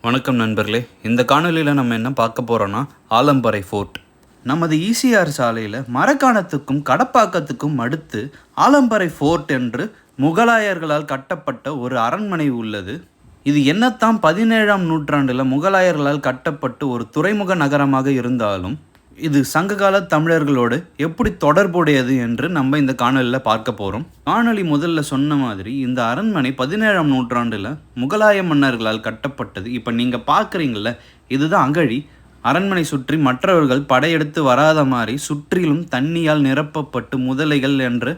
வணக்கம் நண்பர்களே. இந்த காணொலியில் நம்ம என்ன பார்க்க போகிறோன்னா ஆலம்பறை ஃபோர்ட். நமது ஈசிஆர் சாலையில் மரக்காணத்துக்கும் கடப்பாக்கத்துக்கும் அடுத்து ஆலம்பறை ஃபோர்ட் என்று முகலாயர்களால் கட்டப்பட்ட ஒரு அரண்மனை உள்ளது. இது என்னத்தான் 17ஆம் நூற்றாண்டில் முகலாயர்களால் கட்டப்பட்டு ஒரு துறைமுக நகரமாக இருந்தாலும் இது சங்ககால தமிழர்களோடு எப்படி தொடர்புடையது என்று நம்ம இந்த காணொலியில் பார்க்க போகிறோம். காணொலி முதல்ல சொன்ன மாதிரி இந்த அரண்மனை 17ஆம் நூற்றாண்டில் முகலாய மன்னர்களால் கட்டப்பட்டது. இப்போ நீங்கள் பார்க்குறீங்கள, இதுதான் அகழி. அரண்மனை சுற்றி மற்றவர்கள் படையெடுத்து வராத மாதிரி சுற்றிலும் தண்ணியால் நிரப்பப்பட்டு முதலைகள் என்று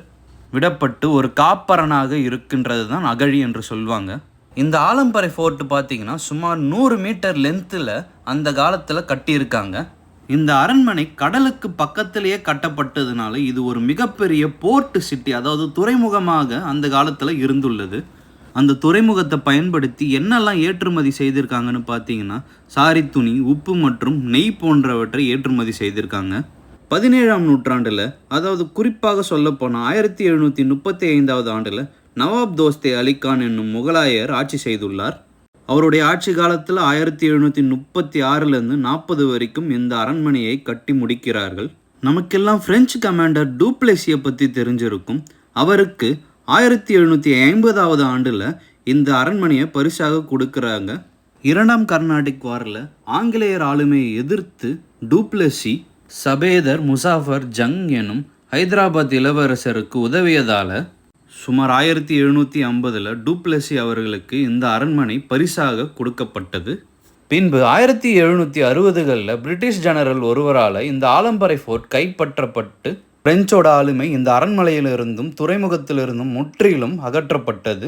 விடப்பட்டு ஒரு காப்பரனாக இருக்கின்றது தான் அகழி என்று சொல்லுவாங்க. இந்த ஆலம்பறை ஃபோர்ட் பார்த்தீங்கன்னா சுமார் 100 மீட்டர் லென்த்தில் அந்த காலத்தில் கட்டியிருக்காங்க. இந்த அரண்மனை கடலுக்கு பக்கத்திலேயே கட்டப்பட்டதுனால இது ஒரு மிகப்பெரிய போர்ட் சிட்டி, அதாவது துறைமுகமாக அந்த காலத்தில் இருந்துள்ளது. அந்த துறைமுகத்தை பயன்படுத்தி என்னெல்லாம் ஏற்றுமதி செய்திருக்காங்கன்னு பார்த்தீங்கன்னா சாரி துணி, உப்பு மற்றும் நெய் போன்றவற்றை ஏற்றுமதி செய்திருக்காங்க. 17ஆம் நூற்றாண்டில், அதாவது குறிப்பாக சொல்லப்போனால் 1735 ஆண்டில் நவாப் தோஸ்தே அலிகான் என்னும் முகலாயர் ஆட்சி செய்துள்ளார். அவருடைய ஆட்சி காலத்தில் 1736லேருந்து 40 வரைக்கும் இந்த அரண்மனையை கட்டி முடிக்கிறார்கள். நமக்கெல்லாம் பிரெஞ்சு கமாண்டர் டூப்ளெசியை பற்றி தெரிஞ்சிருக்கும். அவருக்கு 1750 ஆண்டில் இந்த அரண்மனையை பரிசாக கொடுக்குறாங்க. 2ஆம் கர்நாடிக் வாரில் ஆங்கிலேயர் ஆளுமையை எதிர்த்து டூப்ளெசி சபேதர் முசாஃபர் ஜங் எனும் ஹைதராபாத் இளவரசருக்கு உதவியதால் சுமார் 1750 டூப்ளெசி அவர்களுக்கு இந்த அரண்மனை பரிசாக கொடுக்கப்பட்டது. பின்பு 1760களில் பிரிட்டிஷ் ஜெனரல் ஒருவரால் இந்த ஆலம்பறை ஃபோர்ட் கைப்பற்றப்பட்டு பிரெஞ்சோட ஆளுமை இந்த அரண்மனையிலிருந்தும் துறைமுகத்திலிருந்தும் முற்றிலும் அகற்றப்பட்டது.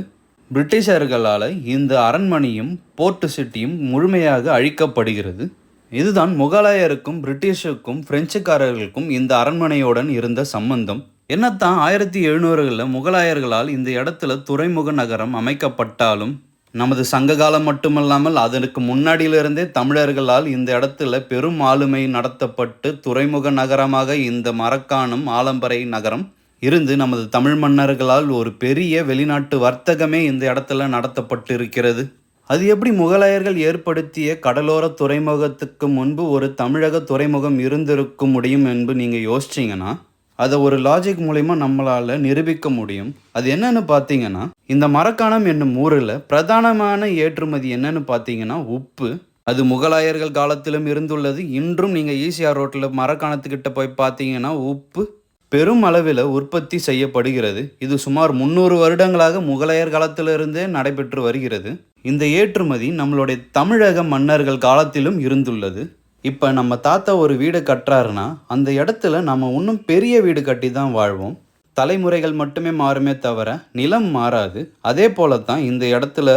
பிரிட்டிஷர்களால் இந்த அரண்மனையும் போர்ட் சிட்டியும் முழுமையாக அழிக்கப்படுகிறது. இதுதான் முகலாயருக்கும் பிரிட்டிஷுக்கும் பிரெஞ்சுக்காரர்களுக்கும் இந்த அரண்மனையுடன் இருந்த சம்பந்தம். என்னத்தான் 1700களில் முகலாயர்களால் இந்த இடத்துல துறைமுக நகரம் அமைக்கப்பட்டாலும் நமது சங்ககாலம் மட்டுமல்லாமல் அதற்கு முன்னாடியிலிருந்தே தமிழர்களால் இந்த இடத்துல பெரும் ஆளுமை நடத்தப்பட்டு துறைமுக நகரமாக இந்த மரக்காணம் ஆலம்பறை நகரம் இருந்து நமது தமிழ் மன்னர்களால் ஒரு பெரிய வெளிநாட்டு வர்த்தகமே இந்த இடத்துல நடத்தப்பட்டு இருக்கிறது. அது எப்படி முகலாயர்கள் ஏற்படுத்திய கடலோர துறைமுகத்துக்கு முன்பு ஒரு தமிழக துறைமுகம் இருந்திருக்க முடியும் என்று நீங்கள் யோசிச்சிங்கன்னா அதை ஒரு லாஜிக் மூலிமா நம்மளால் நிரூபிக்க முடியும். அது என்னன்னு பார்த்தீங்கன்னா, இந்த மரக்காணம் என்னும் ஊரில் பிரதானமான ஏற்றுமதி என்னன்னு பார்த்தீங்கன்னா உப்பு. அது முகலாயர்கள் காலத்திலும் இருந்துள்ளது. இன்றும் நீங்கள் ஈசிஆர் ரோட்டில் மரக்காணத்துக்கிட்ட போய் பார்த்தீங்கன்னா உப்பு பெரும் அளவில் உற்பத்தி செய்யப்படுகிறது. இது சுமார் 300 வருடங்களாக முகலாயர் காலத்திலிருந்தே நடைபெற்று வருகிறது. இந்த ஏற்றுமதி நம்மளுடைய தமிழக மன்னர்கள் காலத்திலும் இருந்துள்ளது. இப்போ நம்ம தாத்தா ஒரு வீடு கட்டுறாருன்னா அந்த இடத்துல நம்ம இன்னும் பெரிய வீடு கட்டி தான் வாழ்வோம். தலைமுறைகள் மட்டுமே மாறுமே தவிர நிலம் மாறாது. அதே போல தான் இந்த இடத்துல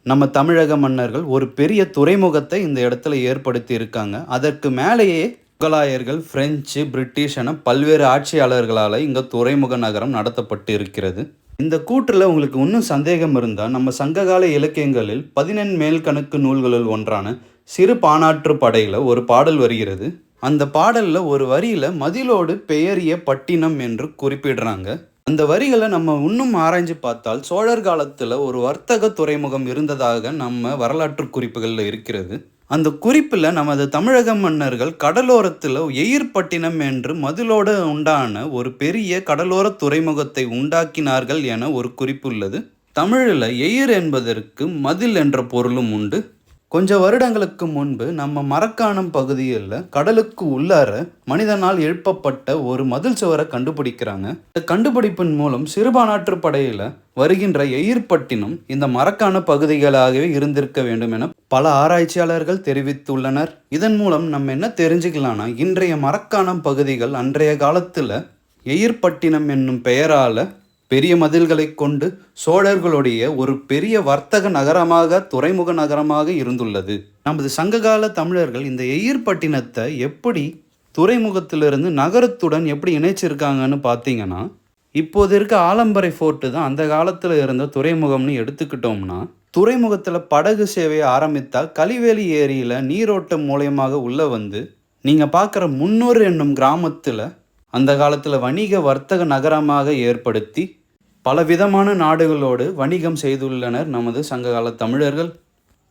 நம்ம தமிழக மன்னர்கள் ஒரு பெரிய துறைமுகத்தை இந்த இடத்துல ஏற்படுத்தி இருக்காங்க. அதற்கு மேலேயே முகலாயர்கள், பிரெஞ்சு, பிரிட்டிஷ் என பல்வேறு ஆட்சியாளர்களால் இங்கே துறைமுக நகரம் நடத்தப்பட்டு இருக்கிறது. இந்த கூற்றில் உங்களுக்கு இன்னும் சந்தேகம் இருந்தால் நம்ம சங்ககால இலக்கியங்களில் 14 மேல்கணக்கு நூல்களுள் ஒன்றான சிறு பானாற்று படையில் ஒரு பாடல் வருகிறது. அந்த பாடலில் ஒரு வரியில் மதிலோடு பெயரிய பட்டினம் என்று குறிப்பிடுறாங்க. அந்த வரிகளை நம்ம இன்னும் ஆராய்ஞ்சு பார்த்தால் சோழர் காலத்தில் ஒரு வர்த்தக துறைமுகம் இருந்ததாக நம்ம வரலாற்று குறிப்புகளில் இருக்கிறது. அந்த குறிப்பில் நமது தமிழக மன்னர்கள் கடலோரத்தில் எயிர்பட்டினம் என்று மதிலோடு உண்டான ஒரு பெரிய கடலோர துறைமுகத்தை உண்டாக்கினார்கள் என ஒரு குறிப்பு உள்ளது. தமிழில் எயிர் என்பதற்கு மதில் என்ற பொருளும் உண்டு. கொஞ்சம் வருடங்களுக்கு முன்பு நம்ம மரக்காணம் பகுதியில் கடலுக்கு உள்ளார மனிதனால் எழுப்பப்பட்ட ஒரு மதில் சுவரை கண்டுபிடிக்கிறாங்க. இந்த கண்டுபிடிப்பின் மூலம் சிறுபானாற்று படையில் வருகின்ற எயிர்பட்டினம் இந்த மரக்காண பகுதிகளாகவே இருந்திருக்க வேண்டும் என பல ஆராய்ச்சியாளர்கள் தெரிவித்துள்ளனர். இதன் மூலம் நம்ம என்ன தெரிஞ்சுக்கலாம்னா, இன்றைய மரக்காணம் பகுதிகள் அன்றைய காலத்தில் எயிர்பட்டினம் என்னும் பெயரால் பெரிய மதில்களை கொண்டு சோழர்களுடைய ஒரு பெரிய வர்த்தக நகரமாக, துறைமுக நகரமாக இருந்துள்ளது. நமது சங்ககால தமிழர்கள் இந்த எயிர்பட்டினத்தை எப்படி துறைமுகத்திலிருந்து நகரத்துடன் எப்படி இணைச்சிருக்காங்கன்னு பார்த்தீங்கன்னா, இப்போது இருக்க ஆலம்பறை ஃபோர்ட்டு தான் அந்த காலத்தில் இருந்த துறைமுகம்னு எடுத்துக்கிட்டோம்னா, துறைமுகத்தில் படகு சேவையை ஆரம்பித்தால் கலிவேலி ஏரியில் நீரோட்டம் மூலயமாக உள்ளே வந்து நீங்கள் பார்க்குற முன்னூர் என்னும் கிராமத்தில் அந்த காலத்தில் வணிக வர்த்தக நகரமாக ஏற்படுத்தி பலவிதமான நாடுகளோடு வணிகம் செய்துள்ளனர் நமது சங்ககால தமிழர்கள்.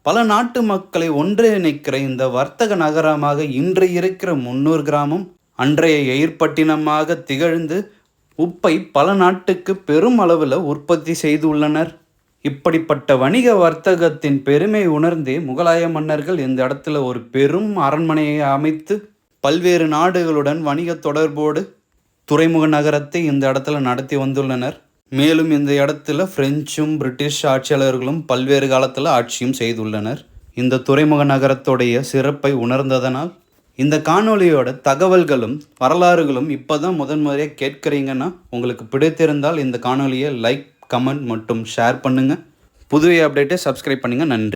பல நாட்டு மக்களை ஒன்றிணைக்கிற இந்த வர்த்தக நகரமாக இன்று இருக்கிற முன்னூர் கிராமம் அன்றைய எயிர்பட்டினமாக திகழ்ந்து உப்பை பல நாட்டுக்கு பெரும் அளவில் உற்பத்தி செய்துள்ளனர். இப்படிப்பட்ட வணிக வர்த்தகத்தின் பெருமை உணர்ந்தே முகலாய மன்னர்கள் இந்த இடத்துல ஒரு பெரும் அரண்மனையை அமைத்து பல்வேறு நாடுகளுடன் வணிக தொடர்போடு துறைமுக நகரத்தை இந்த இடத்துல நடத்தி வந்துள்ளனர். மேலும் இந்த இடத்துல பிரெஞ்சும் பிரிட்டிஷ் ஆட்சியாளர்களும் பல்வேறு காலத்தில் ஆட்சியும் செய்துள்ளனர். இந்த துறைமுக நகரத்துடைய சிறப்பை உணர்ந்ததனால் இந்த காணொளியோட தகவல்களும் வரலாறுகளும் இப்போ தான் முதன்முறையாக கேட்குறீங்கன்னா உங்களுக்கு பிடித்திருந்தால் இந்த காணொலியை லைக், கமெண்ட் மற்றும் ஷேர் பண்ணுங்கள். புதுவை அப்டேட்டை சப்ஸ்கிரைப் பண்ணுங்கள். நன்றி.